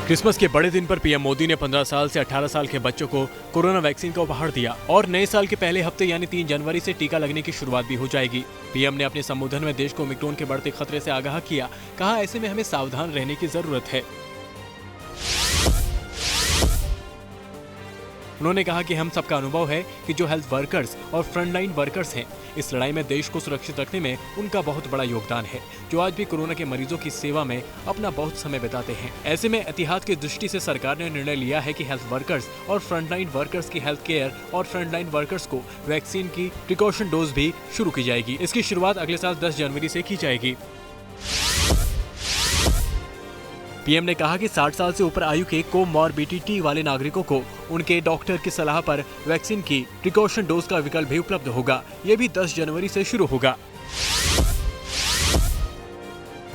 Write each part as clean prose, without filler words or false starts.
Christmas के बड़े दिन पर पीएम मोदी ने 15 साल से 18 साल के बच्चों को कोरोना वैक्सीन का उपहार दिया और नए साल के पहले हफ्ते यानी 3 जनवरी से टीका लगने की शुरुआत भी हो जाएगी। पीएम ने अपने संबोधन में देश को ओमिक्रॉन के बढ़ते खतरे से आगाह किया। कहा, ऐसे में हमें सावधान रहने की जरूरत है। उन्होंने कहा कि हम सबका अनुभव है कि जो हेल्थ वर्कर्स और फ्रंटलाइन वर्कर्स हैं, इस लड़ाई में देश को सुरक्षित रखने में उनका बहुत बड़ा योगदान है, जो आज भी कोरोना के मरीजों की सेवा में अपना बहुत समय बिताते हैं। ऐसे में एहतियात की दृष्टि से सरकार ने निर्णय लिया है कि हेल्थ वर्कर्स और फ्रंटलाइन वर्कर्स की हेल्थ केयर और फ्रंटलाइन वर्कर्स को वैक्सीन की प्रिकॉशन डोज भी शुरू की जाएगी। इसकी शुरुआत अगले साल 10 जनवरी से की जाएगी। पीएम ने कहा कि 60 साल से ऊपर आयु के कोमॉर्बिडिटी वाले नागरिकों को उनके डॉक्टर की सलाह पर वैक्सीन की प्रिकॉशन डोज का विकल्प भी उपलब्ध होगा। ये भी 10 जनवरी से शुरू होगा।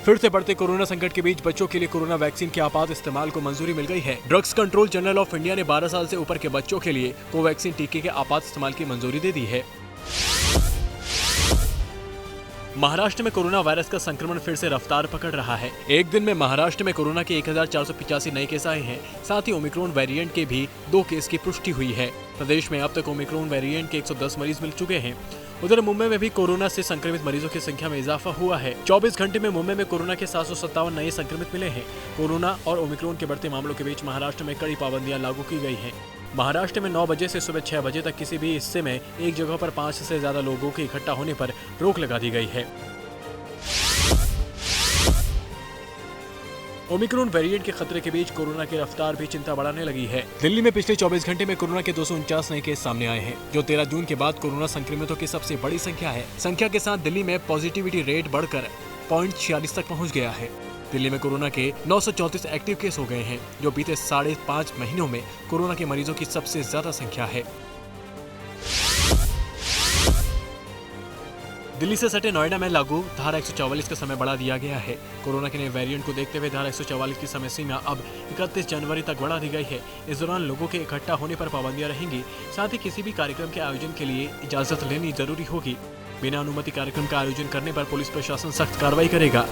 फिर से बढ़ते कोरोना संकट के बीच बच्चों के लिए कोरोना वैक्सीन के आपात इस्तेमाल को मंजूरी मिल गई है। Drugs control general of India ने 12 साल से ऊपर के बच्चों के लिए कोवैक्सीन टीके के आपात इस्तेमाल की मंजूरी दे दी है। महाराष्ट्र में कोरोना वायरस का संक्रमण फिर से रफ्तार पकड़ रहा है। एक दिन में महाराष्ट्र में कोरोना के 1485 नए केस आए हैं। साथ ही ओमिक्रॉन वेरिएंट के भी 2 केस की पुष्टि हुई है। प्रदेश में अब तक ओमिक्रॉन वेरिएंट के 110 मरीज मिल चुके हैं। उधर मुंबई में भी कोरोना से संक्रमित मरीजों की संख्या में इजाफा हुआ है। 24 घंटे में मुंबई में कोरोना के 757 नए संक्रमित मिले हैं। कोरोना और ओमिक्रॉन के बढ़ते मामलों के बीच महाराष्ट्र में कड़ी पाबंदियां लागू की गई हैं। महाराष्ट्र में 9 बजे से सुबह 6 बजे तक किसी भी हिस्से में एक जगह पर 5 से ज्यादा लोगों के इकट्ठा होने पर रोक लगा दी गई है। ओमिक्रॉन वेरिएंट के खतरे के बीच कोरोना की रफ्तार भी चिंता बढ़ाने लगी है। दिल्ली में पिछले 24 घंटे में कोरोना के 249 नए केस सामने आए हैं, जो 13 जून के बाद कोरोना संक्रमितों की सबसे बड़ी संख्या है। संख्या के साथ दिल्ली में पॉजिटिविटी रेट बढ़कर 0.46 तक पहुंच गया है। दिल्ली में कोरोना के 934 एक्टिव केस हो गए हैं, जो बीते 5.5 महीनों में कोरोना के मरीजों की सबसे ज्यादा संख्या है। दिल्ली से सटे नोएडा में लागू धारा 144 का समय बढ़ा दिया गया है। कोरोना के नए वेरिएंट को देखते हुए धारा 144 की समय सीमा अब 31 जनवरी तक बढ़ा दी गई है। इस दौरान लोगों के इकट्ठा होने पर पाबंदियां रहेंगी। साथ ही किसी भी कार्यक्रम के आयोजन के लिए इजाजत लेनी जरूरी होगी। बिना अनुमति कार्यक्रम का आयोजन करने पर पुलिस प्रशासन सख्त कार्रवाई करेगा।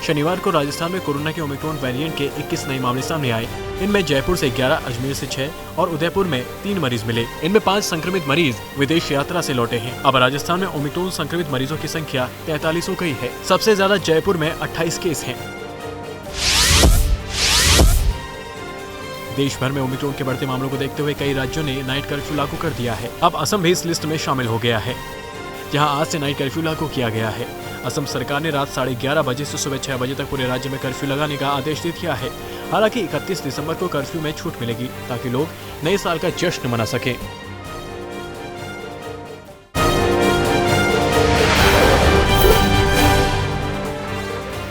शनिवार को राजस्थान में कोरोना के ओमिक्रॉन वेरिएंट के 21 नए मामले सामने आए। इनमें जयपुर से 11, अजमेर से 6 और उदयपुर में 3 मरीज मिले। इनमें 5 संक्रमित मरीज विदेश यात्रा से लौटे हैं। अब राजस्थान में ओमिक्रॉन संक्रमित मरीजों की संख्या 43 हो गई है। सबसे ज्यादा जयपुर में 28 केस हैं। देश भर में ओमिक्रॉन के बढ़ते मामलों को देखते हुए कई राज्यों ने नाइट कर्फ्यू लागू कर दिया है। अब असम भी इस लिस्ट में शामिल हो गया है, जहां आज से नाइट कर्फ्यू लागू किया गया है। असम सरकार ने रात 11:30 बजे से सुबह 6 बजे तक पूरे राज्य में कर्फ्यू लगाने का आदेश दे दिया है। हालांकि 31 दिसंबर को कर्फ्यू में छूट मिलेगी, ताकि लोग नए साल का जश्न मना सकें।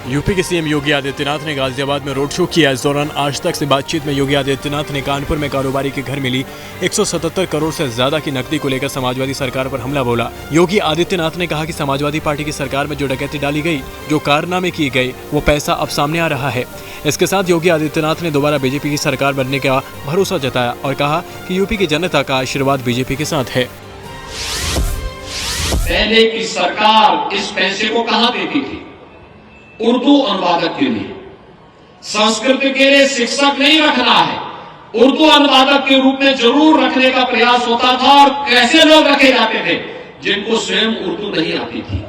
यूपी के सीएम योगी आदित्यनाथ ने गाजियाबाद में रोड शो किया। इस दौरान आज तक से बातचीत में योगी आदित्यनाथ ने कानपुर में कारोबारी के घर मिली 177 करोड़ से ज्यादा की नकदी को लेकर समाजवादी सरकार पर हमला बोला। योगी आदित्यनाथ ने कहा कि समाजवादी पार्टी की सरकार में जो डकैती डाली गई, जो कारनामे किए गए, वो पैसा अब सामने आ रहा है। इसके साथ योगी आदित्यनाथ ने दोबारा बीजेपी की सरकार बनने का भरोसा जताया और कहा कि यूपी की जनता का आशीर्वाद बीजेपी के साथ है। पहले की सरकार इस पैसे को कहां देती थी? उर्दू अनुवादक के लिए, संस्कृत के लिए शिक्षक नहीं रखना है, उर्दू अनुवादक के रूप में जरूर रखने का प्रयास होता था। और कैसे लोग रखे जाते थे? जिनको स्वयं उर्दू नहीं आती थी।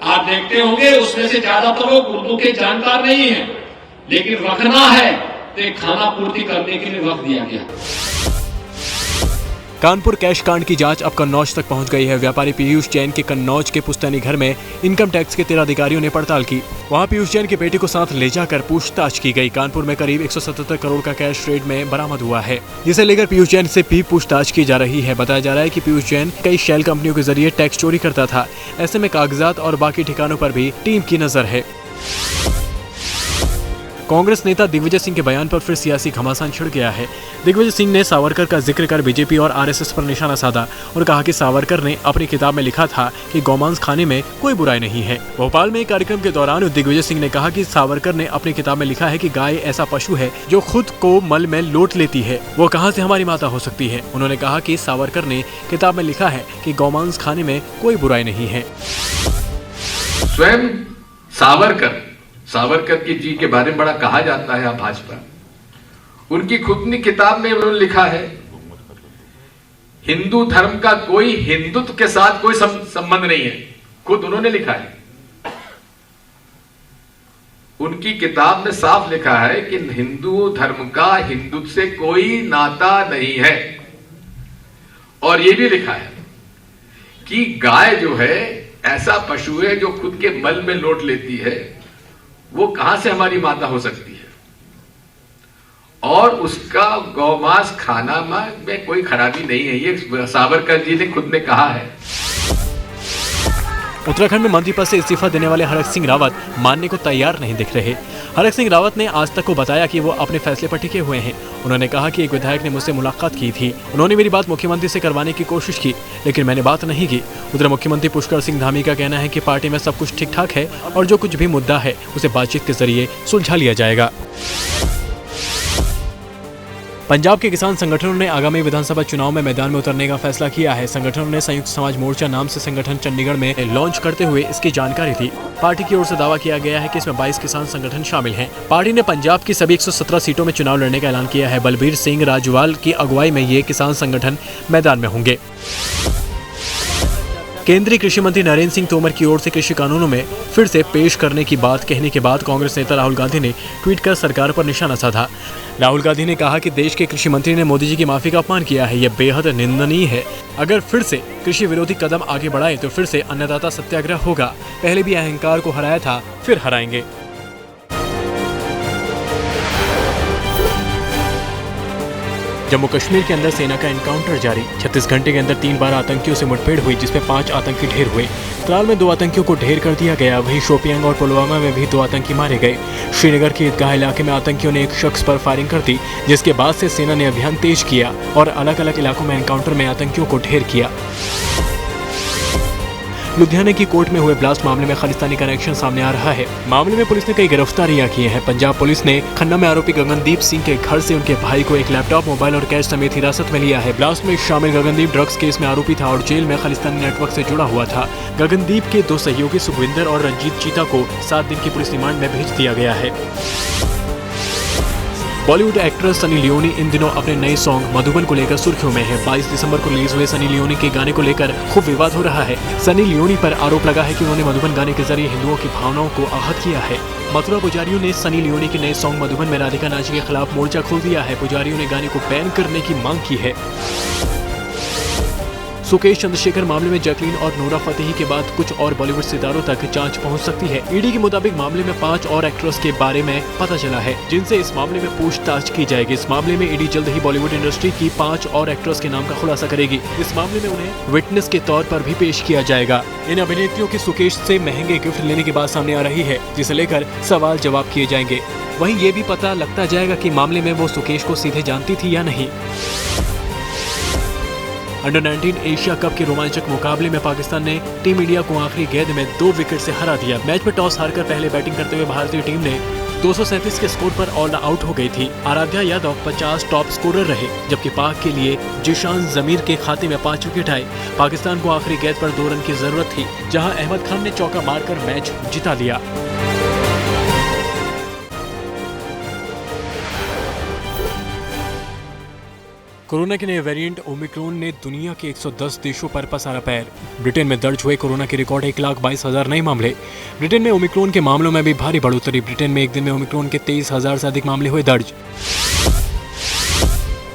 आप देखते होंगे उसमें से ज्यादातर लोग उर्दू के जानकार नहीं है, लेकिन रखना है तो खाना पूर्ति करने के लिए रख दिया गया। कानपुर कैश कांड की जांच अब कन्नौज तक पहुंच गई है। व्यापारी पीयूष जैन के कन्नौज के पुश्तैनी घर में इनकम टैक्स के 13 अधिकारियों ने पड़ताल की। वहां पीयूष जैन के बेटे को साथ ले जाकर पूछताछ की गई। कानपुर में करीब 177 करोड़ का कैश रेड में बरामद हुआ है, जिसे लेकर पीयूष जैन से भी पूछताछ की जा रही है। बताया जा रहा है कि पीयूष जैन कई शेल कंपनियों के जरिए टैक्स चोरी करता था। ऐसे में कागजात और बाकी ठिकानों पर भी टीम की नजर है। कांग्रेस नेता दिग्विजय सिंह के बयान पर फिर सियासी घमासान छिड़ गया है। दिग्विजय सिंह ने सावरकर का जिक्र कर बीजेपी और आरएसएस पर निशाना साधा और कहा कि सावरकर ने अपनी किताब में लिखा था कि गौमांस खाने में कोई बुराई नहीं है। भोपाल में एक कार्यक्रम के दौरान दिग्विजय सिंह ने कहा कि सावरकर ने अपनी किताब में लिखा है कि गाय ऐसा पशु है जो खुद को मल में लोट लेती है, वो कहां से हमारी माता हो सकती है। उन्होंने कहा कि सावरकर ने किताब में लिखा है कि गौमांस खाने में कोई बुराई नहीं है। स्वयं सावरकर सावरकर जी के बारे में बड़ा कहा जाता है भाजपा। उनकी खुद की किताब में उन्होंने लिखा है, हिंदू धर्म का कोई हिंदुत्व के साथ कोई संबंध नहीं है। खुद उन्होंने लिखा है, उनकी किताब में साफ लिखा है कि हिंदू धर्म का हिंदुत्व से कोई नाता नहीं है। और यह भी लिखा है कि गाय जो है ऐसा पशु है जो खुद के मल में लौट लेती है, वो कहां से हमारी माता हो सकती है। और उसका गौमांस खाना में कोई खराबी नहीं है, ये सावरकर जी ने खुद ने कहा है। उत्तराखंड में मंत्री पद से इस्तीफा देने वाले हरक सिंह रावत मानने को तैयार नहीं दिख रहे। हरक सिंह रावत ने आज तक को बताया कि वो अपने फैसले पर टिके हुए हैं। उन्होंने कहा कि एक विधायक ने मुझसे मुलाकात की थी, उन्होंने मेरी बात मुख्यमंत्री से करवाने की कोशिश की, लेकिन मैंने बात नहीं की। उधर मुख्यमंत्री पुष्कर सिंह धामी का कहना है कि पार्टी में सब कुछ ठीक ठाक है और जो कुछ भी मुद्दा है उसे बातचीत के जरिए सुलझा लिया जाएगा। पंजाब के किसान संगठनों ने आगामी विधानसभा चुनाव में मैदान में उतरने का फैसला किया है। संगठनों ने संयुक्त समाज मोर्चा नाम से संगठन चंडीगढ़ में लॉन्च करते हुए इसकी जानकारी दी। पार्टी की ओर से दावा किया गया है कि इसमें 22 किसान संगठन शामिल हैं। पार्टी ने पंजाब की सभी 117 सीटों में चुनाव लड़ने का ऐलान किया है। बलबीर सिंह राजवाल की अगुवाई में ये किसान संगठन मैदान में होंगे। केंद्रीय कृषि मंत्री नरेंद्र सिंह तोमर की ओर से कृषि कानूनों में फिर से पेश करने की बात कहने के बाद कांग्रेस नेता राहुल गांधी ने ट्वीट कर सरकार पर निशाना साधा। राहुल गांधी ने कहा कि देश के कृषि मंत्री ने मोदी जी की माफी का अपमान किया है, यह बेहद निंदनीय है। अगर फिर से कृषि विरोधी कदम आगे बढ़ाए तो फिर से अन्नदाता सत्याग्रह होगा। पहले भी अहंकार को हराया था, फिर हराएंगे। जम्मू कश्मीर के अंदर सेना का एनकाउंटर जारी। 36 घंटे के अंदर 3 बार आतंकियों से मुठभेड़ हुई, जिसमें 5 आतंकी ढेर हुए। त्राल में 2 आतंकियों को ढेर कर दिया गया। वहीं शोपियांग और पुलवामा में भी 2 आतंकी मारे गए। श्रीनगर के ईदगाह इलाके में आतंकियों ने एक शख्स पर फायरिंग कर दी, जिसके बाद से सेना ने अभियान तेज किया और अलग अलग इलाकों में एनकाउंटर में आतंकियों को ढेर किया। लुधियाना की कोर्ट में हुए ब्लास्ट मामले में खालिस्तानी कनेक्शन सामने आ रहा है। मामले में पुलिस ने कई गिरफ्तारियां की हैं। पंजाब पुलिस ने खन्ना में आरोपी गगनदीप सिंह के घर से उनके भाई को एक लैपटॉप, मोबाइल और कैश समेत हिरासत में लिया है। ब्लास्ट में शामिल गगनदीप ड्रग्स केस में आरोपी था और जेल में खालिस्तानी नेटवर्क से जुड़ा हुआ था। गगनदीप के 2 सहयोगी सुखविंदर और रंजीत चीता को 7 दिन की पुलिस रिमांड में भेज दिया गया है। बॉलीवुड एक्ट्रेस सनी लियोनी इन दिनों अपने नए सॉन्ग मधुबन को लेकर सुर्खियों में है। 22 दिसंबर को रिलीज हुए सनी लियोनी के गाने को लेकर खूब विवाद हो रहा है। सनी लियोनी पर आरोप लगा है कि उन्होंने मधुबन गाने के जरिए हिंदुओं की भावनाओं को आहत किया है। मथुरा पुजारियों ने सनी लियोनी के नए सॉन्ग मधुबन में राधिका नाची के खिलाफ मोर्चा खोल दिया है। पुजारियों ने गाने को बैन करने की मांग की है। सुकेश चंद्रशेखर मामले में जैकलीन और नूरा फतेही के बाद कुछ और बॉलीवुड सितारों तक जांच पहुंच सकती है। ईडी के मुताबिक मामले में 5 और एक्ट्रेस के बारे में पता चला है, जिनसे इस मामले में पूछताछ की जाएगी। इस मामले में ईडी जल्द ही बॉलीवुड इंडस्ट्री की 5 और एक्ट्रेस के नाम का खुलासा करेगी। इस मामले में उन्हें विटनेस के तौर पर भी पेश किया जाएगा। इन अभिनेत्रियों की सुकेश से महंगे गिफ्ट लेने की बात सामने आ रही है, जिसे लेकर सवाल जवाब किए जाएंगे। वहीं ये भी पता लगता जाएगा कि मामले में वो सुकेश को सीधे जानती थी या नहीं। अंडर 19 एशिया कप के रोमांचक मुकाबले में पाकिस्तान ने टीम इंडिया को आखिरी गेंद में 2 विकेट से हरा दिया। मैच में टॉस हारकर पहले बैटिंग करते हुए भारतीय टीम ने 237 के स्कोर पर ऑल आउट हो गई थी। आराध्या यादव 50 टॉप स्कोरर रहे, जबकि पाक के लिए जिशान जमीर के खाते में 5 विकेट आए। पाकिस्तान को आखिरी गेंद पर 2 रन की जरूरत थी, जहां अहमद खान ने चौका मारकर मैच जिता लिया। कोरोना के नए वेरिएंट ओमिक्रॉन ने दुनिया के 110 देशों पर पसारा पैर। ब्रिटेन में दर्ज हुए कोरोना के रिकॉर्ड 1,22,000 नए मामले। ब्रिटेन में ओमिक्रॉन के मामलों में भी भारी बढ़ोतरी। ब्रिटेन में एक दिन में ओमिक्रॉन के 23,000 से अधिक मामले हुए दर्ज।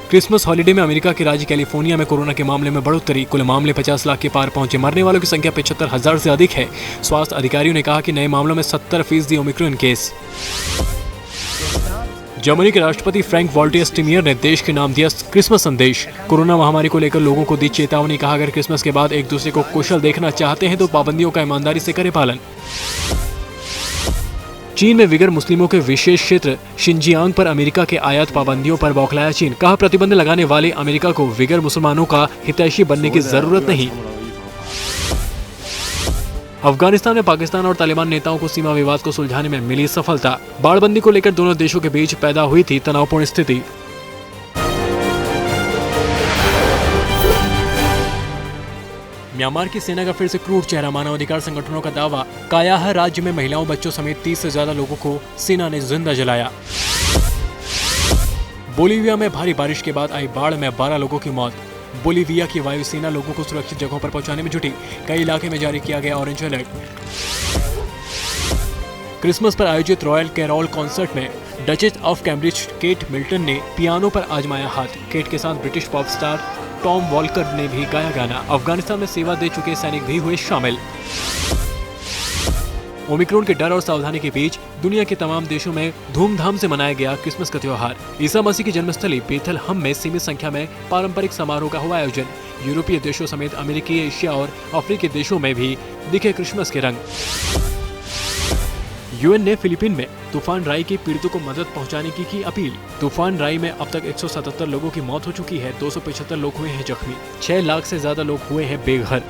क्रिसमस हॉलिडे में अमेरिका के राज्य कैलिफोर्निया में कोरोना के मामले में बढ़ोतरी। कुल मामले 50 लाख के पार पहुंचे। मरने वालों की संख्या 75,000 से अधिक है। स्वास्थ्य अधिकारियों ने कहा कि नए मामलों में 70% ओमिक्रॉन केस। जर्मनी के राष्ट्रपति फ्रैंक वॉल्टर स्टीमियर ने देश के नाम दिया क्रिसमस संदेश। कोरोना महामारी को लेकर लोगों को दी चेतावनी। कहा, अगर क्रिसमस के बाद एक दूसरे को कुशल देखना चाहते हैं तो पाबंदियों का ईमानदारी से करें पालन। चीन में विगर मुस्लिमों के विशेष क्षेत्र शिनजियांग पर अमेरिका के आयात पाबंदियों पर बौखलाया चीन। कहा, प्रतिबंध लगाने वाले अमेरिका को विगर मुसलमानों का हितैषी बनने की जरूरत नहीं। अफगानिस्तान में पाकिस्तान और तालिबान नेताओं को सीमा विवाद को सुलझाने में मिली सफलता। बाड़बंदी को लेकर दोनों देशों के बीच पैदा हुई थी तनावपूर्ण स्थिति। म्यांमार की सेना का फिर से क्रूर चेहरा। मानवाधिकार संगठनों का दावा, कायाह राज्य में महिलाओं, बच्चों समेत 30 से ज्यादा लोगों को सेना ने जिंदा जलाया। बोलीविया में भारी बारिश के बाद आई बाढ़ में 12 लोगों की मौत। बोलीविया की वायुसेना लोगों को सुरक्षित जगहों पर पहुंचाने में जुटी। कई इलाके में जारी किया गया ऑरेंज अलर्ट। क्रिसमस पर आयोजित रॉयल कैरोल कॉन्सर्ट में Duchess of Cambridge Kate Milton ने पियानो पर आजमाया हाथ। केट के साथ British pop star Tom Walker ने भी गाया गाना। अफगानिस्तान में सेवा दे चुके सैनिक भी हुए शामिल। ओमिक्रॉन के डर और सावधानी के बीच दुनिया के तमाम देशों में धूमधाम से मनाया गया क्रिसमस का त्योहार। ईसा मसीह की जन्मस्थली बेथलहम में सीमित संख्या में पारंपरिक समारोह का हुआ आयोजन। यूरोपीय देशों समेत अमेरिकी, एशिया और अफ्रीकी देशों में भी दिखे क्रिसमस के रंग। यूएन ने फिलीपीन में तूफान राई के पीड़ितों को मदद पहुंचाने की अपील। तूफान राई में अब तक 177 लोगों की मौत हो चुकी है, 275 लोग हुए हैं जख्मी, 6 लाख से ज्यादा लोग हुए हैं बेघर।